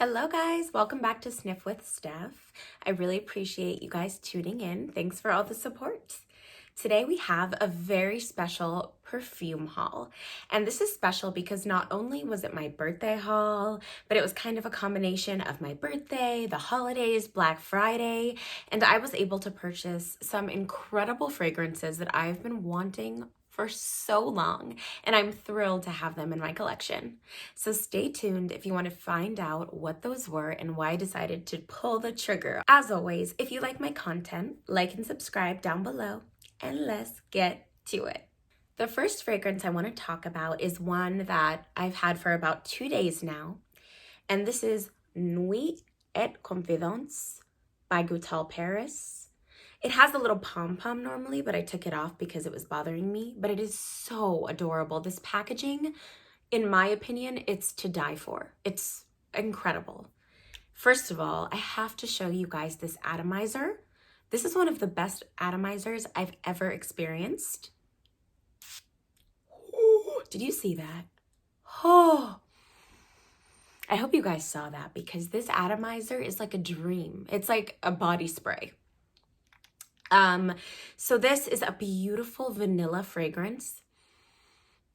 Hello guys, welcome back to Sniff with Steph. I really appreciate you guys tuning in. Thanks for all the support. Today we have a very special perfume haul. And this is special because not only was it my birthday haul, but it was kind of a combination of my birthday, the holidays, Black Friday, and I was able to purchase some incredible fragrances that I've been wanting for so long, and I'm thrilled to have them in my collection. So stay tuned if you want to find out what those were and why I decided to pull the trigger. As always, if you like my content, like and subscribe down below, and let's get to it. The first fragrance I want to talk about is one that I've had for about 2 days now, and this is Nuit et Confidence by Goutal Paris. It has a little pom-pom normally, but I took it off because it was bothering me, but it is so adorable. This packaging, in my opinion, it's to die for. It's incredible. First of all, I have to show you guys this atomizer. This is one of the best atomizers I've ever experienced. Ooh, did you see that? Oh, I hope you guys saw that because this atomizer is like a dream. It's like a body spray. So this is a beautiful vanilla fragrance.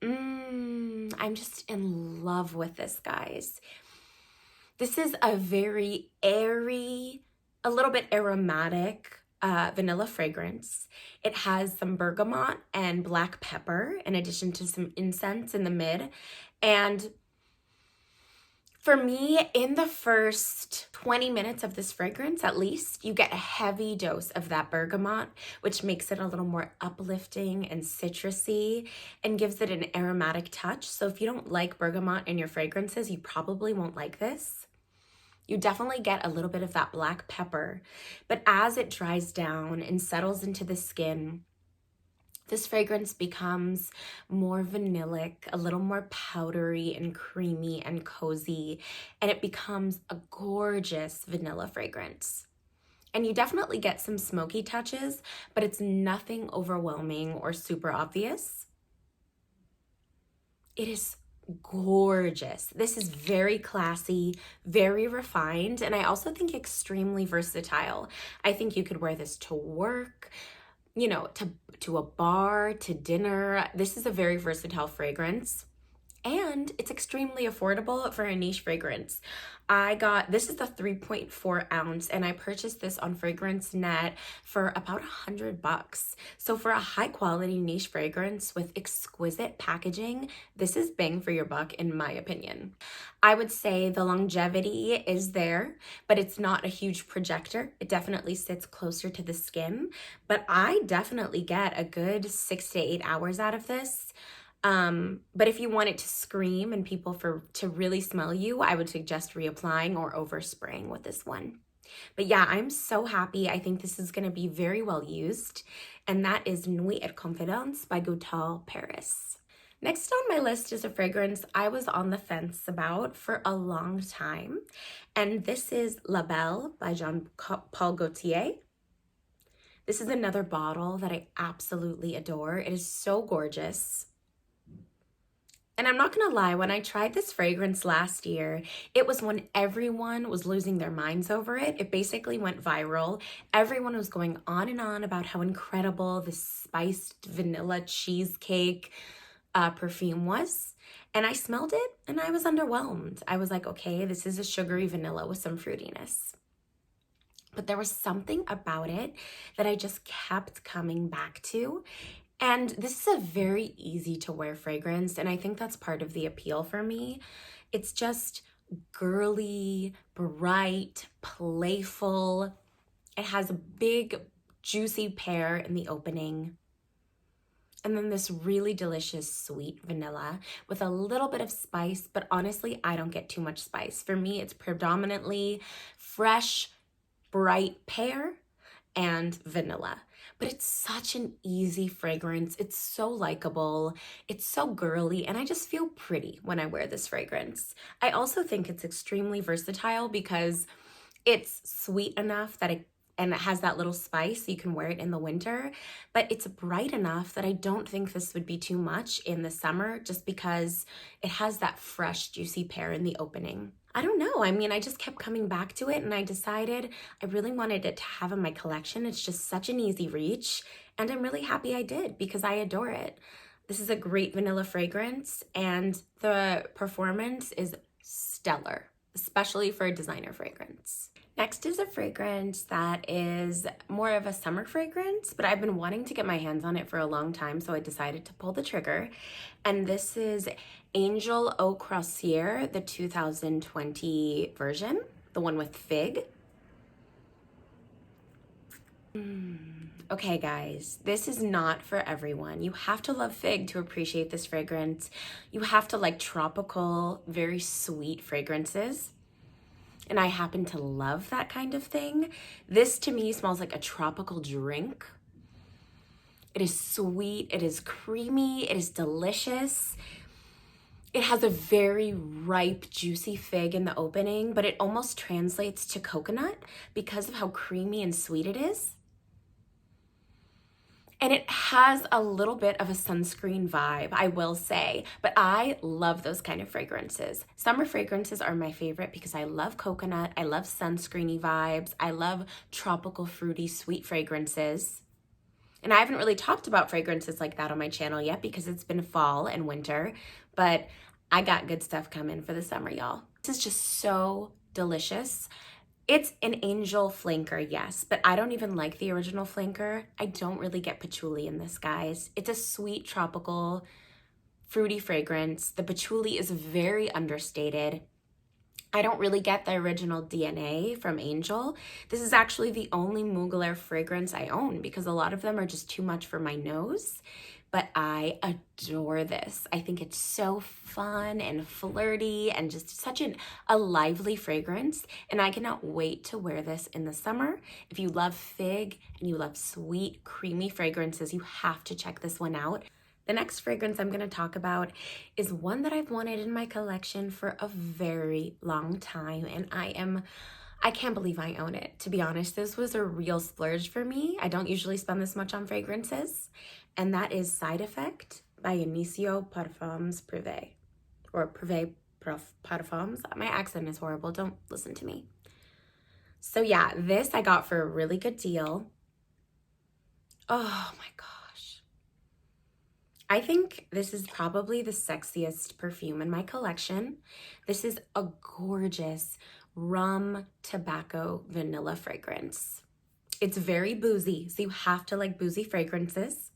I'm just in love with this, guys. This is a very airy, a little bit aromatic vanilla fragrance. It has some bergamot and black pepper in addition to some incense in the mid. And for me, in the first 20 minutes of this fragrance, at least, you get a heavy dose of that bergamot, which makes it a little more uplifting and citrusy and gives it an aromatic touch. So if you don't like bergamot in your fragrances, you probably won't like this. You definitely get a little bit of that black pepper, but as it dries down and settles into the skin, this fragrance becomes more vanillic, a little more powdery and creamy and cozy, and it becomes a gorgeous vanilla fragrance. And you definitely get some smoky touches, but it's nothing overwhelming or super obvious. It is gorgeous. This is very classy, very refined, and I also think extremely versatile. I think you could wear this to work, you know, to a bar, to dinner. This is a very versatile fragrance, and it's extremely affordable for a niche fragrance. This is the 3.4 ounce, and I purchased this on Fragrance Net for about $100. So for a high quality niche fragrance with exquisite packaging, this is bang for your buck in my opinion. I would say the longevity is there, but it's not a huge projector. It definitely sits closer to the skin, but I definitely get a good 6 to 8 hours out of this. But if you want it to scream and people to really smell you, I would suggest reapplying or overspraying with this one. But yeah, I'm so happy. I think this is going to be very well used. And that is Nuit et Confidence by Goutal Paris. Next on my list is a fragrance I was on the fence about for a long time. And this is La Belle by Jean-Paul Gaultier. This is another bottle that I absolutely adore. It is so gorgeous. And I'm not gonna lie, when I tried this fragrance last year, it was when everyone was losing their minds over it. It basically went viral. Everyone was going on and on about how incredible this spiced vanilla cheesecake perfume was. And I smelled it and I was underwhelmed. I was like, okay, this is a sugary vanilla with some fruitiness. But there was something about it that I just kept coming back to. And this is a very easy to wear fragrance, and I think that's part of the appeal for me. It's just girly, bright, playful. It has a big, juicy pear in the opening. And then this really delicious sweet vanilla with a little bit of spice, but honestly, I don't get too much spice. For me, it's predominantly fresh, bright pear and vanilla. But it's such an easy fragrance. It's so likable. It's so girly, and I just feel pretty when I wear this fragrance. I also think it's extremely versatile because it's sweet enough that it and it has that little spice so you can wear it in the winter, but it's bright enough that I don't think this would be too much in the summer just because it has that fresh, juicy pear in the opening. I don't know. I mean, I just kept coming back to it and I decided I really wanted it to have in my collection. It's just such an easy reach, and I'm really happy I did because I adore it. This is a great vanilla fragrance and the performance is stellar, especially for a designer fragrance. Next is a fragrance that is more of a summer fragrance, but I've been wanting to get my hands on it for a long time, so I decided to pull the trigger. And this is Angel Au Crossiere, the 2020 version, the one with fig. Okay, guys, this is not for everyone. You have to love fig to appreciate this fragrance. You have to like tropical, very sweet fragrances. And I happen to love that kind of thing. This to me smells like a tropical drink. It is sweet, it is creamy, it is delicious. It has a very ripe, juicy fig in the opening, but it almost translates to coconut because of how creamy and sweet it is. And it has a little bit of a sunscreen vibe, I will say, but I love those kind of fragrances. Summer fragrances are my favorite because I love coconut, I love sunscreeny vibes, I love tropical, fruity, sweet fragrances. And I haven't really talked about fragrances like that on my channel yet because it's been fall and winter, but I got good stuff coming for the summer, y'all. This is just so delicious. It's an angel flanker, yes, but I don't even like the original flanker. I don't really get patchouli in this, guys. It's a sweet, tropical, fruity fragrance. The patchouli is very understated. I don't really get the original DNA from Angel. This is actually the only Mugler fragrance I own because a lot of them are just too much for my nose. But I adore this. I think it's so fun and flirty and just such a lively fragrance. And I cannot wait to wear this in the summer. If you love fig and you love sweet, creamy fragrances, you have to check this one out. The next fragrance I'm going to talk about is one that I've wanted in my collection for a very long time. And I can't believe I own it. To be honest, this was a real splurge for me. I don't usually spend this much on fragrances. And that is Side Effect by Initio Parfums Privé. Or Privé Parfums. My accent is horrible. Don't listen to me. So yeah, this I got for a really good deal. Oh my gosh. I think this is probably the sexiest perfume in my collection. This is a gorgeous rum tobacco vanilla fragrance. It's very boozy, so you have to like boozy fragrances.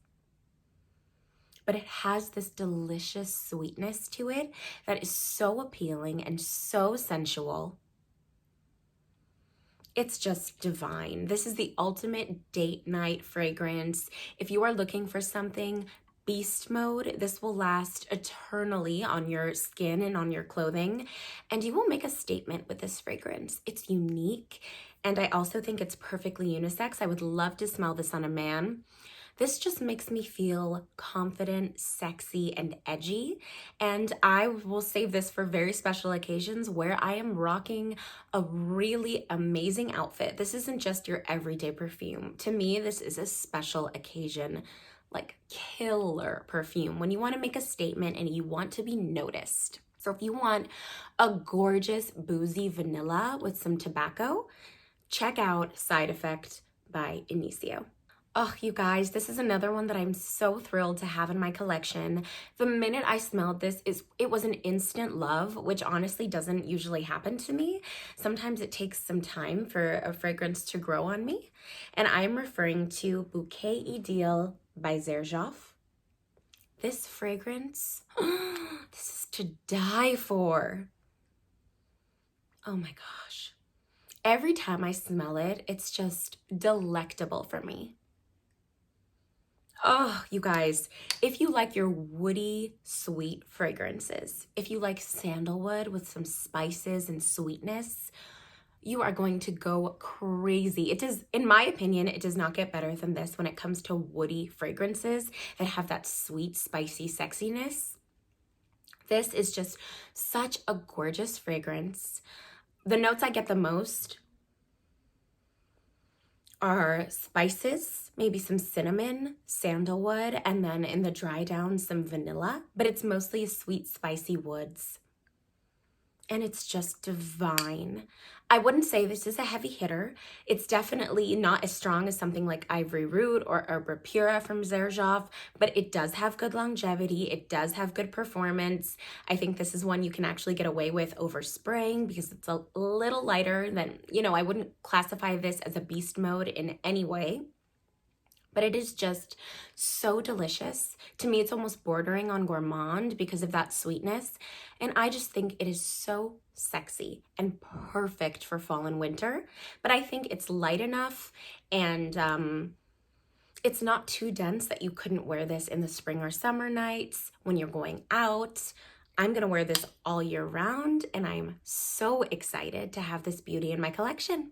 But it has this delicious sweetness to it that is so appealing and so sensual. It's just divine. This is the ultimate date night fragrance. If you are looking for something beast mode, this will last eternally on your skin and on your clothing, and you will make a statement with this fragrance. It's unique, and I also think it's perfectly unisex. I would love to smell this on a man. This just makes me feel confident, sexy, and edgy. And I will save this for very special occasions where I am rocking a really amazing outfit. This isn't just your everyday perfume. To me, this is a special occasion, like killer perfume when you want to make a statement and you want to be noticed. So if you want a gorgeous boozy vanilla with some tobacco, check out Side Effect by Initio. Oh, you guys, this is another one that I'm so thrilled to have in my collection. The minute I smelled this, it was an instant love, which honestly doesn't usually happen to me. Sometimes it takes some time for a fragrance to grow on me. And I'm referring to Bouquet Ideal by Xerjoff. This fragrance, this is to die for. Oh my gosh. Every time I smell it, it's just delectable for me. Oh, you guys, if you like your woody, sweet fragrances, if you like sandalwood with some spices and sweetness, you are going to go crazy. It does, in my opinion, it does not get better than this when it comes to woody fragrances that have that sweet, spicy sexiness. This is just such a gorgeous fragrance. The notes I get the most are spices, maybe some cinnamon, sandalwood, and then in the dry down, some vanilla, but it's mostly sweet, spicy woods. And it's just divine. I wouldn't say this is a heavy hitter. It's definitely not as strong as something like Ivory Root or Arbor Pura from Xerjoff, but it does have good longevity. It does have good performance. I think this is one you can actually get away with over spraying because it's a little lighter than, you know, I wouldn't classify this as a beast mode in any way. But it is just so delicious. To me, it's almost bordering on gourmand because of that sweetness. And I just think it is so sexy and perfect for fall and winter. But I think it's light enough and it's not too dense that you couldn't wear this in the spring or summer nights when you're going out. I'm gonna wear this all year round and I'm so excited to have this beauty in my collection.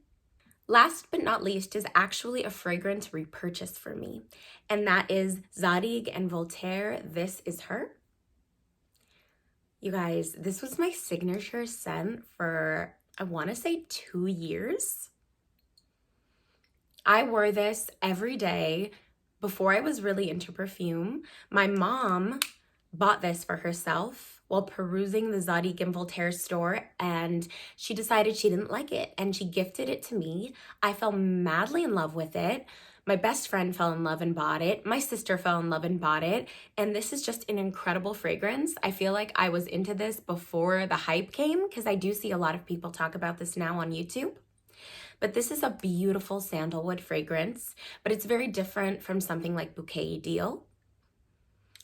Last but not least is actually a fragrance repurchase for me, and that is Zadig and Voltaire. This is her. You guys, this was my signature scent for, I want to say 2 years. I wore this every day before I was really into perfume. My mom bought this for herself while perusing the Zadig and Voltaire store, and she decided she didn't like it and she gifted it to me. I fell madly in love with it. My best friend fell in love and bought it. My sister fell in love and bought it. And this is just an incredible fragrance. I feel like I was into this before the hype came because I do see a lot of people talk about this now on YouTube. But this is a beautiful sandalwood fragrance, but it's very different from something like Bouquet Ideal,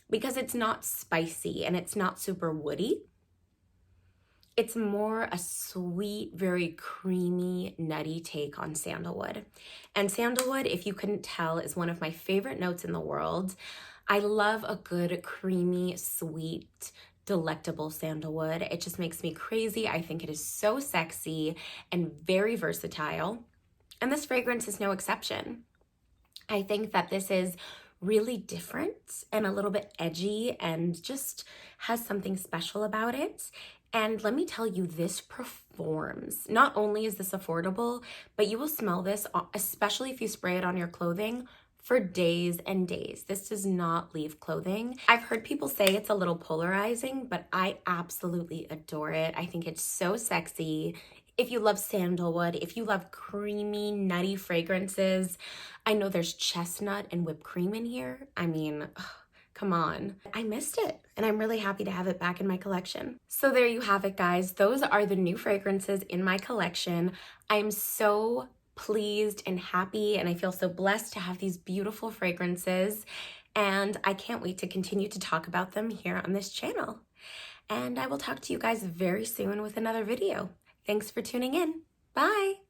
because it's not spicy and it's not super woody. It's more a sweet, very creamy, nutty take on sandalwood. And sandalwood, if you couldn't tell, is one of my favorite notes in the world. I love a good, creamy, sweet, delectable sandalwood. It just makes me crazy. I think it is so sexy and very versatile. And this fragrance is no exception. I think that this is really different and a little bit edgy and just has something special about it. And let me tell you, this performs. Not only is this affordable, but you will smell this, especially if you spray it on your clothing, for days and days. This does not leave clothing. I've heard people say it's a little polarizing, but I absolutely adore it. I think it's so sexy. If you love sandalwood, if you love creamy, nutty fragrances, I know there's chestnut and whipped cream in here. I mean, ugh, come on. I missed it, and I'm really happy to have it back in my collection. So there you have it, guys. Those are the new fragrances in my collection. I'm so pleased and happy, and I feel so blessed to have these beautiful fragrances, and I can't wait to continue to talk about them here on this channel. And I will talk to you guys very soon with another video. Thanks for tuning in. Bye.